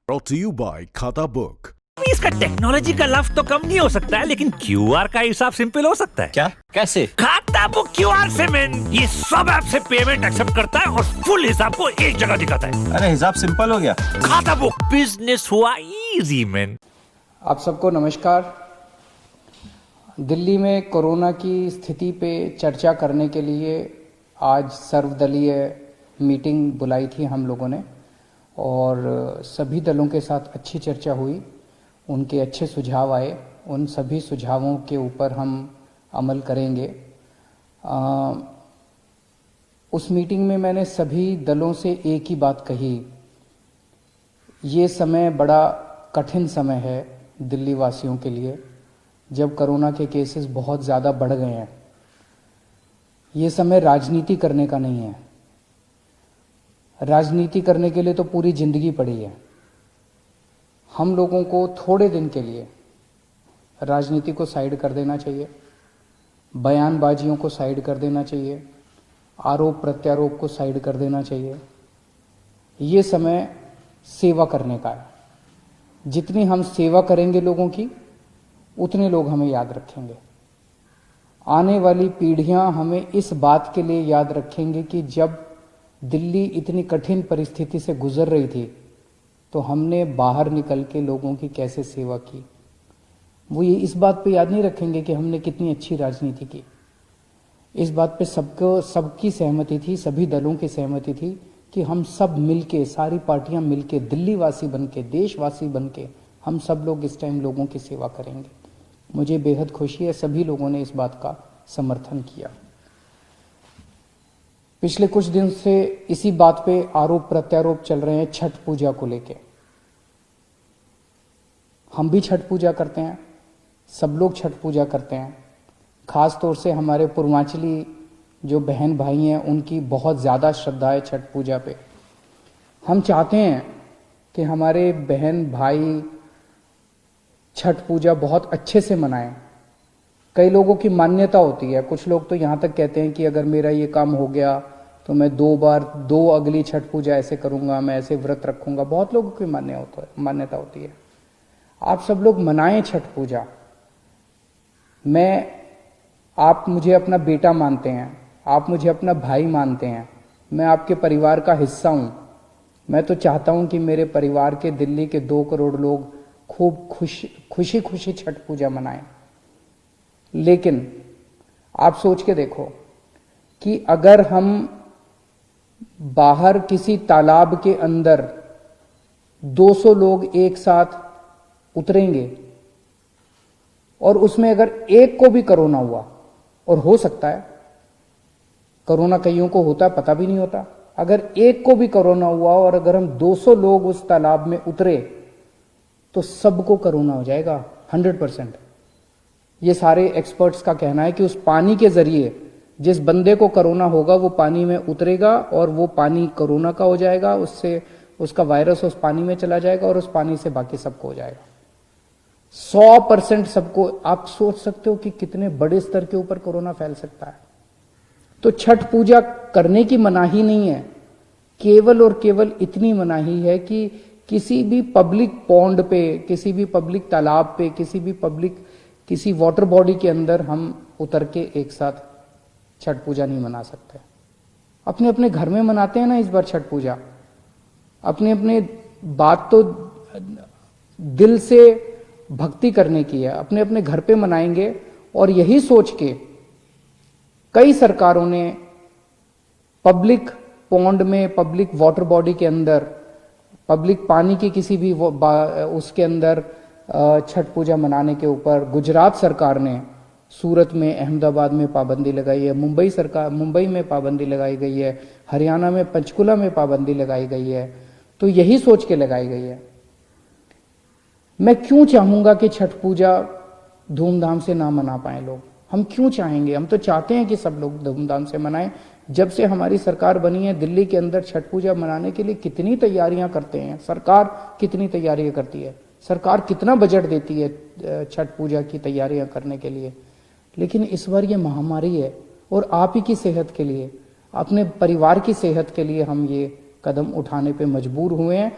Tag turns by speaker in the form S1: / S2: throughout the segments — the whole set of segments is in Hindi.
S1: Brought to you by खाता बुक।
S2: इसका टेक्नोलॉजी का लाभ तो कम नहीं हो सकता है, लेकिन क्यूआर का हिसाब सिंपल हो सकता है।
S3: क्या? कैसे?
S2: खाता बुक क्यूआर से मैन ये सब ऐप से पेमेंट एक्सेप्ट करता है और फुल हिसाब को एक जगह दिखाता है।
S3: अरे हिसाब सिंपल हो गया।
S2: खाता बुक बिजनेस हुआ इजी मैन।
S4: आप सबको नमस्कार। दिल्ली में कोरोना की स्थिति पे चर्चा करने के लिए आज सर्वदलीय मीटिंग बुलाई थी हम लोगों ने और सभी दलों के साथ अच्छी चर्चा हुई। उनके अच्छे सुझाव आए, उन सभी सुझावों के ऊपर हम अमल करेंगे। उस मीटिंग में मैंने सभी दलों से एक ही बात कही, ये समय बड़ा कठिन समय है दिल्ली वासियों के लिए, जब कोरोना के केसेस बहुत ज़्यादा बढ़ गए हैं। ये समय राजनीति करने का नहीं है। राजनीति करने के लिए तो पूरी जिंदगी पड़ी है। हम लोगों को थोड़े दिन के लिए राजनीति को साइड कर देना चाहिए, बयानबाजियों को साइड कर देना चाहिए, आरोप प्रत्यारोप को साइड कर देना चाहिए। ये समय सेवा करने का है। जितनी हम सेवा करेंगे लोगों की, उतने लोग हमें याद रखेंगे। आने वाली पीढ़ियां हमें इस बात के लिए याद रखेंगे कि जब दिल्ली इतनी कठिन परिस्थिति से गुजर रही थी तो हमने बाहर निकल के लोगों की कैसे सेवा की। वो ये इस बात पे याद नहीं रखेंगे कि हमने कितनी अच्छी राजनीति की। इस बात पे सबकी सहमति थी, सभी दलों की सहमति थी कि हम सब मिलके, सारी पार्टियां मिलके, दिल्ली वासी बनके, देशवासी बनके हम सब लोग इस टाइम लोगों की सेवा करेंगे। मुझे बेहद खुशी है, सभी लोगों ने इस बात का समर्थन किया। पिछले कुछ दिन से इसी बात पे आरोप प्रत्यारोप चल रहे हैं छठ पूजा को लेके। हम भी छठ पूजा करते हैं, सब लोग छठ पूजा करते हैं। खास तौर से हमारे पूर्वांचली जो बहन भाई हैं, उनकी बहुत ज़्यादा श्रद्धा है छठ पूजा पे। हम चाहते हैं कि हमारे बहन भाई छठ पूजा बहुत अच्छे से मनाएं। कई लोगों की मान्यता होती है, कुछ लोग तो यहाँ तक कहते हैं कि अगर मेरा ये काम हो गया तो मैं दो अगली छठ पूजा ऐसे करूँगा, मैं ऐसे व्रत रखूँगा। बहुत लोगों की मान्यता होती है। आप सब लोग मनाएं छठ पूजा। आप मुझे अपना बेटा मानते हैं, आप मुझे अपना भाई मानते हैं, मैं आपके परिवार का हिस्सा हूँ। मैं तो चाहता हूँ कि मेरे परिवार के, दिल्ली के 2 करोड़ लोग खूब खुशी खुशी छठ पूजा मनाएं। लेकिन आप सोच के देखो कि अगर हम बाहर किसी तालाब के अंदर 200 लोग एक साथ उतरेंगे और उसमें अगर एक को भी कोरोना हुआ, और हो सकता है, कोरोना कईयों को होता पता भी नहीं होता, अगर एक को भी कोरोना हुआ और अगर हम 200 लोग उस तालाब में उतरे तो सबको कोरोना हो जाएगा 100%। ये सारे एक्सपर्ट्स का कहना है कि उस पानी के जरिए जिस बंदे को कोरोना होगा वो पानी में उतरेगा और वो पानी कोरोना का हो जाएगा, उससे उसका वायरस उस पानी में चला जाएगा और उस पानी से बाकी सबको हो जाएगा 100% सबको। आप सोच सकते हो कि कितने बड़े स्तर के ऊपर कोरोना फैल सकता है। तो छठ पूजा करने की मनाही नहीं है, केवल और केवल इतनी मनाही है कि किसी भी पब्लिक पॉन्ड पे, किसी भी पब्लिक तालाब पे, किसी वाटर बॉडी के अंदर हम उतर के एक साथ छठ पूजा नहीं मना सकते। अपने अपने घर में मनाते हैं ना इस बार छठ पूजा। अपने अपने बात तो दिल से भक्ति करने की है, अपने अपने घर पे मनाएंगे। और यही सोच के कई सरकारों ने पब्लिक पॉन्ड में, पब्लिक वाटर बॉडी के अंदर, पब्लिक पानी की किसी भी उसके अंदर छठ पूजा मनाने के ऊपर, गुजरात सरकार ने सूरत में, अहमदाबाद में पाबंदी लगाई है, मुंबई में पाबंदी लगाई गई है, हरियाणा में पंचकुला में पाबंदी लगाई गई है। तो यही सोच के लगाई गई है। मैं क्यों चाहूंगा कि छठ पूजा धूमधाम से ना मना पाए लोग? हम क्यों चाहेंगे? हम तो चाहते हैं कि सब लोग धूमधाम से मनाएं। जब से हमारी सरकार बनी है, दिल्ली के अंदर छठ पूजा मनाने के लिए कितनी तैयारियां करते हैं। सरकार कितनी तैयारियां करती है, सरकार कितना बजट देती है छठ पूजा की तैयारियां करने के लिए। लेकिन इस बार ये महामारी है और आप ही की सेहत के लिए, अपने परिवार की सेहत के लिए हम ये कदम उठाने पे मजबूर हुए हैं।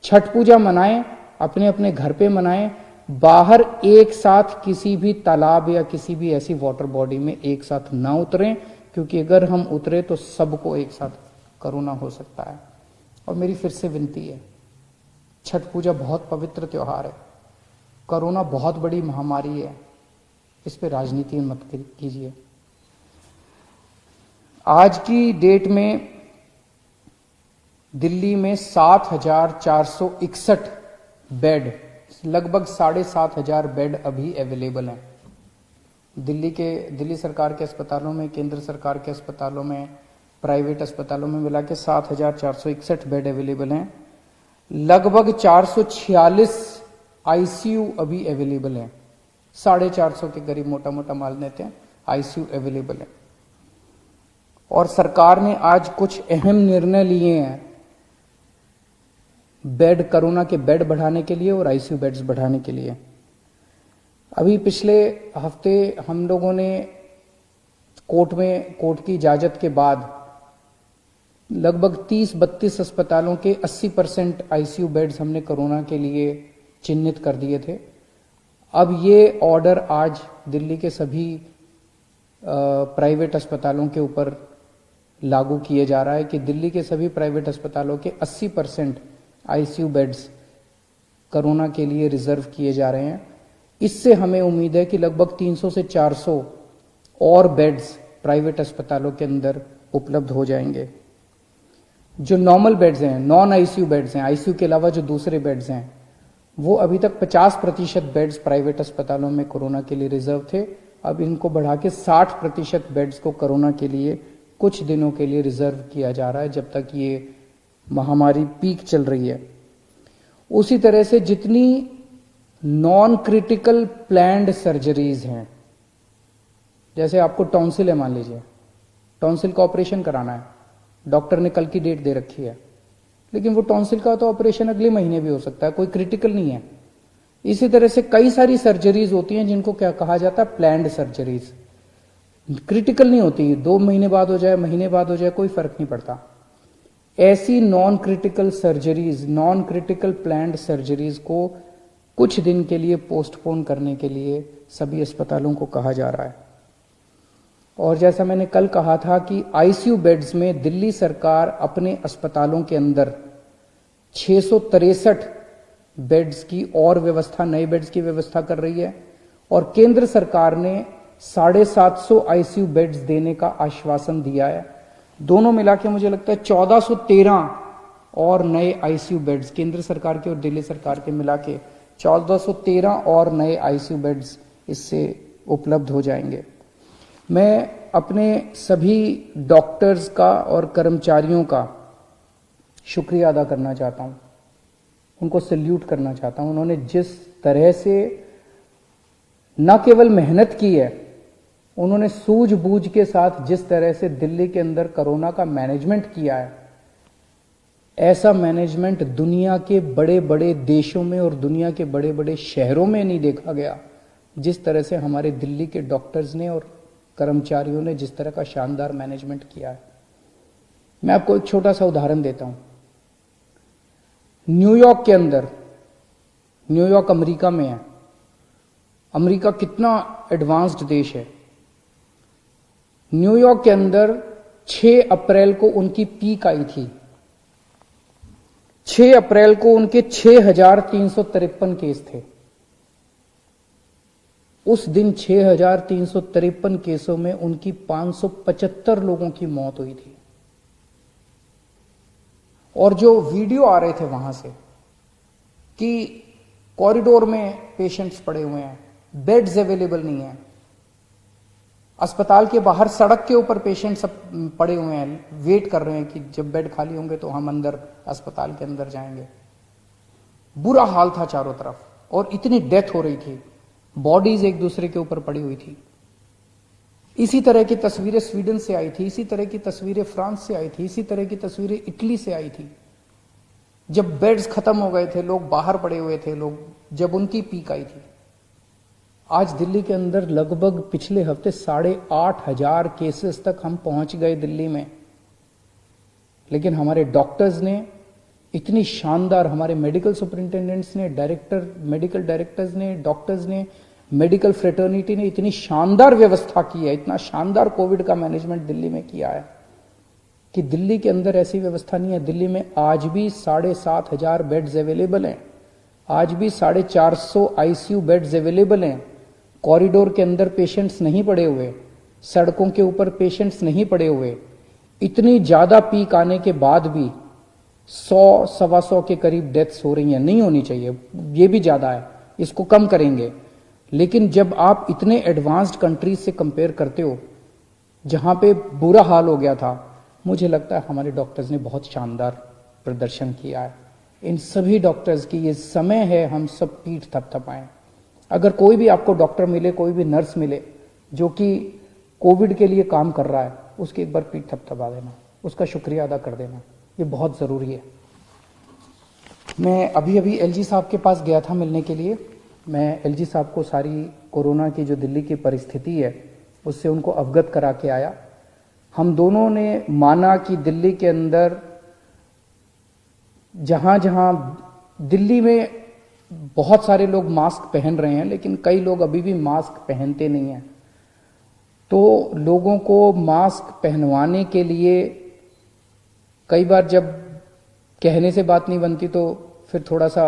S4: छठ पूजा मनाएं, अपने अपने घर पे मनाएं, बाहर एक साथ किसी भी तालाब या किसी भी ऐसी वाटर बॉडी में एक साथ ना उतरें, क्योंकि अगर हम उतरे तो सबको एक साथ कोरोना हो सकता है। और मेरी फिर से विनती है, छठ पूजा बहुत पवित्र त्योहार है, कोरोना बहुत बड़ी महामारी है, इस पे राजनीति मत कीजिए। आज की डेट में दिल्ली में 7,461 बेड, लगभग 7,500 बेड अभी अवेलेबल हैं। दिल्ली सरकार के अस्पतालों में, केंद्र सरकार के अस्पतालों में, प्राइवेट अस्पतालों में मिला के 7,461 बेड अवेलेबल हैं। लगभग 446 आईसीयू अभी अवेलेबल हैं। 450 के करीब मोटा मोटा मान लेते हैं आईसीयू अवेलेबल है। और सरकार ने आज कुछ अहम निर्णय लिए हैं बेड, कोरोना के बेड बढ़ाने के लिए और आईसीयू बेड्स बढ़ाने के लिए। अभी पिछले हफ्ते हम लोगों ने कोर्ट की इजाजत के बाद लगभग 30-32 अस्पतालों के 80% आईसीयू बेड्स हमने कोरोना के लिए चिन्हित कर दिए थे। अब ये ऑर्डर आज दिल्ली के सभी प्राइवेट अस्पतालों के ऊपर लागू किए जा रहा है कि दिल्ली के सभी प्राइवेट अस्पतालों के 80% आईसीयू बेड्स कोरोना के लिए रिजर्व किए जा रहे हैं। इससे हमें उम्मीद है कि लगभग 300 से 400 और बेड्स प्राइवेट अस्पतालों के अंदर उपलब्ध हो जाएंगे। जो नॉर्मल बेड्स हैं, नॉन आईसीयू बेड्स हैं, आईसीयू के अलावा जो दूसरे बेड्स हैं, वो अभी तक 50% बेड्स प्राइवेट अस्पतालों में कोरोना के लिए रिजर्व थे। अब इनको बढ़ा के 60% बेड्स को कोरोना के लिए कुछ दिनों के लिए रिजर्व किया जा रहा है, जब तक ये महामारी पीक चल रही है। उसी तरह से जितनी नॉन क्रिटिकल प्लैंड सर्जरीज हैं, जैसे आपको टॉन्सिल है, मान लीजिए टॉन्सिल का ऑपरेशन कराना है, डॉक्टर ने कल की डेट दे रखी है, लेकिन वो टॉन्सिल का तो ऑपरेशन अगले महीने भी हो सकता है, कोई क्रिटिकल नहीं है। इसी तरह से कई सारी सर्जरीज होती हैं जिनको क्या कहा जाता है, प्लैंड सर्जरीज। क्रिटिकल नहीं होती, 2 महीने बाद हो जाए, महीने बाद हो जाए, कोई फर्क नहीं पड़ता। ऐसी non critical surgeries, non critical planned surgeries को कुछ दिन के लिए पोस्टपोन करने के लिए सभी अस्पतालों को कहा जा रहा है। और जैसा मैंने कल कहा था कि आईसीयू बेड्स में दिल्ली सरकार अपने अस्पतालों के अंदर 663 बेड्स की और व्यवस्था, नए बेड्स की व्यवस्था कर रही है। और केंद्र सरकार ने 750 आईसीयू बेड्स देने का आश्वासन दिया है। दोनों मिला के मुझे लगता है 1413 और नए आईसीयू बेड्स, केंद्र सरकार के और दिल्ली सरकार के मिला के 1413 और नए आईसीयू बेड्स इससे उपलब्ध हो जाएंगे। मैं अपने सभी डॉक्टर्स का और कर्मचारियों का शुक्रिया अदा करना चाहता हूं, उनको सैल्यूट करना चाहता हूं। उन्होंने जिस तरह से न केवल मेहनत की है, उन्होंने सूझबूझ के साथ जिस तरह से दिल्ली के अंदर कोरोना का मैनेजमेंट किया है, ऐसा मैनेजमेंट दुनिया के बड़े बड़े देशों में और दुनिया के बड़े बड़े शहरों में नहीं देखा गया। जिस तरह से हमारे दिल्ली के डॉक्टर्स ने और कर्मचारियों ने जिस तरह का शानदार मैनेजमेंट किया है। मैं आपको एक छोटा सा उदाहरण देता हूं। न्यूयॉर्क के अंदर, न्यूयॉर्क अमेरिका में है, अमेरिका कितना एडवांस्ड देश है। न्यूयॉर्क के अंदर 6 अप्रैल को उनकी पीक आई थी। 6 अप्रैल को उनके 6,353 केस थे। उस दिन 6,353 केसों में उनकी 575 लोगों की मौत हुई थी। और जो वीडियो आ रहे थे वहां से कि कॉरिडोर में पेशेंट्स पड़े हुए हैं, बेड्स अवेलेबल नहीं है, अस्पताल के बाहर सड़क के ऊपर पेशेंट सब पड़े हुए हैं, वेट कर रहे हैं कि जब बेड खाली होंगे तो हम अंदर अस्पताल के अंदर जाएंगे। बुरा हाल था चारों तरफ और इतनी डेथ हो रही थी, बॉडीज एक दूसरे के ऊपर पड़ी हुई थी। इसी तरह की तस्वीरें स्वीडन से आई थी, इसी तरह की तस्वीरें फ्रांस से आई थी, इसी तरह की तस्वीरें इटली से आई थी। जब बेड्स खत्म हो गए थे, लोग बाहर पड़े हुए थे, लोग जब उनकी पीक आई थी। आज दिल्ली के अंदर लगभग पिछले हफ्ते 8,500 केसेस तक हम पहुंच गए दिल्ली में, लेकिन हमारे डॉक्टर्स ने इतनी शानदार हमारे मेडिकल सुपरिंटेंडेंट्स ने, मेडिकल डायरेक्टर्स ने, डॉक्टर्स ने, मेडिकल फ्रेटर्निटी ने इतनी शानदार व्यवस्था की है, इतना शानदार कोविड का मैनेजमेंट दिल्ली में किया है कि दिल्ली के अंदर ऐसी व्यवस्था नहीं है। दिल्ली में आज भी 7,500 बेड्स अवेलेबल हैं, आज भी 450 आईसीयू बेड्स अवेलेबल हैं। कॉरिडोर के अंदर पेशेंट्स नहीं पड़े हुए, सड़कों के ऊपर पेशेंट्स नहीं पड़े हुए। इतनी ज्यादा पीक आने के बाद भी 100-125 के करीब डेथ्स हो रही हैं, नहीं होनी चाहिए, ये भी ज्यादा है, इसको कम करेंगे। लेकिन जब आप इतने एडवांस्ड कंट्रीज से कंपेयर करते हो जहां पे बुरा हाल हो गया था, मुझे लगता है हमारे डॉक्टर्स ने बहुत शानदार प्रदर्शन किया है। इन सभी डॉक्टर्स की ये समय है हम सब पीठ थपथपाएं। अगर कोई भी आपको डॉक्टर मिले, कोई भी नर्स मिले जो कि कोविड के लिए काम कर रहा है, उसकी एक बार पीठ थपथपा देना, उसका शुक्रिया अदा कर देना, ये बहुत जरूरी है। मैं अभी एलजी साहब के पास गया था मिलने के लिए। मैं एलजी साहब को सारी कोरोना की जो दिल्ली की परिस्थिति है उससे उनको अवगत करा के आया। हम दोनों ने माना कि दिल्ली के अंदर जहां जहां दिल्ली में बहुत सारे लोग मास्क पहन रहे हैं, लेकिन कई लोग अभी भी मास्क पहनते नहीं हैं, तो लोगों को मास्क पहनवाने के लिए कई बार जब कहने से बात नहीं बनती तो फिर थोड़ा सा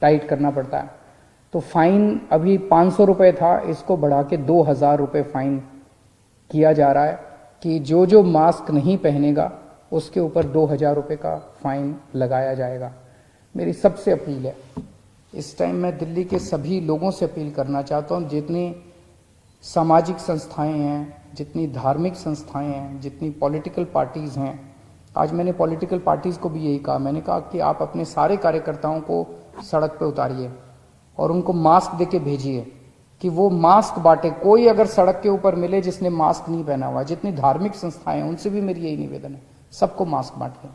S4: टाइट करना पड़ता है। तो फाइन अभी 500 रुपए था, इसको बढ़ा के 2,000 रुपए फाइन किया जा रहा है कि जो जो मास्क नहीं पहनेगा उसके ऊपर 2,000 रुपए का फाइन लगाया जाएगा। मेरी सबसे अपील है, इस टाइम मैं दिल्ली के सभी लोगों से अपील करना चाहता हूं, जितनी सामाजिक संस्थाएं हैं, जितनी धार्मिक संस्थाएं हैं, जितनी पॉलिटिकल पार्टीज हैं, आज मैंने पॉलिटिकल पार्टीज को भी यही कहा, मैंने कहा कि आप अपने सारे कार्यकर्ताओं को सड़क पे उतारिए और उनको मास्क देके भेजिए कि वो मास्क बांटे। कोई अगर सड़क के ऊपर मिले जिसने मास्क नहीं पहना हुआ, जितनी धार्मिक संस्थाएं हैं उनसे भी मेरी यही निवेदन है, सबको मास्क बांटिए।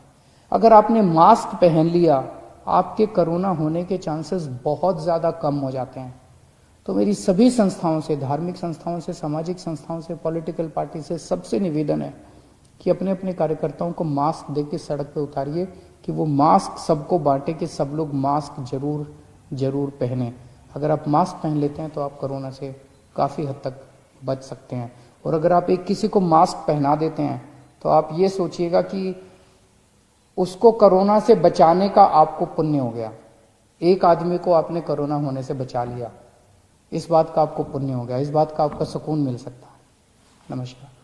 S4: अगर आपने मास्क पहन लिया, आपके कोरोना होने के चांसेस बहुत ज्यादा कम हो जाते हैं। तो मेरी सभी संस्थाओं से, धार्मिक संस्थाओं से, सामाजिक संस्थाओं से, पॉलिटिकल पार्टी से सबसे निवेदन है कि अपने अपने कार्यकर्ताओं को मास्क देके सड़क पे उतारिए कि वो मास्क सबको बांटे कि सब लोग मास्क जरूर पहने। अगर आप मास्क पहन लेते हैं तो आप कोरोना से काफी हद तक बच सकते हैं। और अगर आप एक किसी को मास्क पहना देते हैं तो आप ये सोचिएगा कि उसको कोरोना से बचाने का आपको पुण्य हो गया। एक आदमी को आपने कोरोना होने से बचा लिया, इस बात का आपको पुण्य हो गया, इस बात का आपका सुकून मिल सकता है। नमस्कार।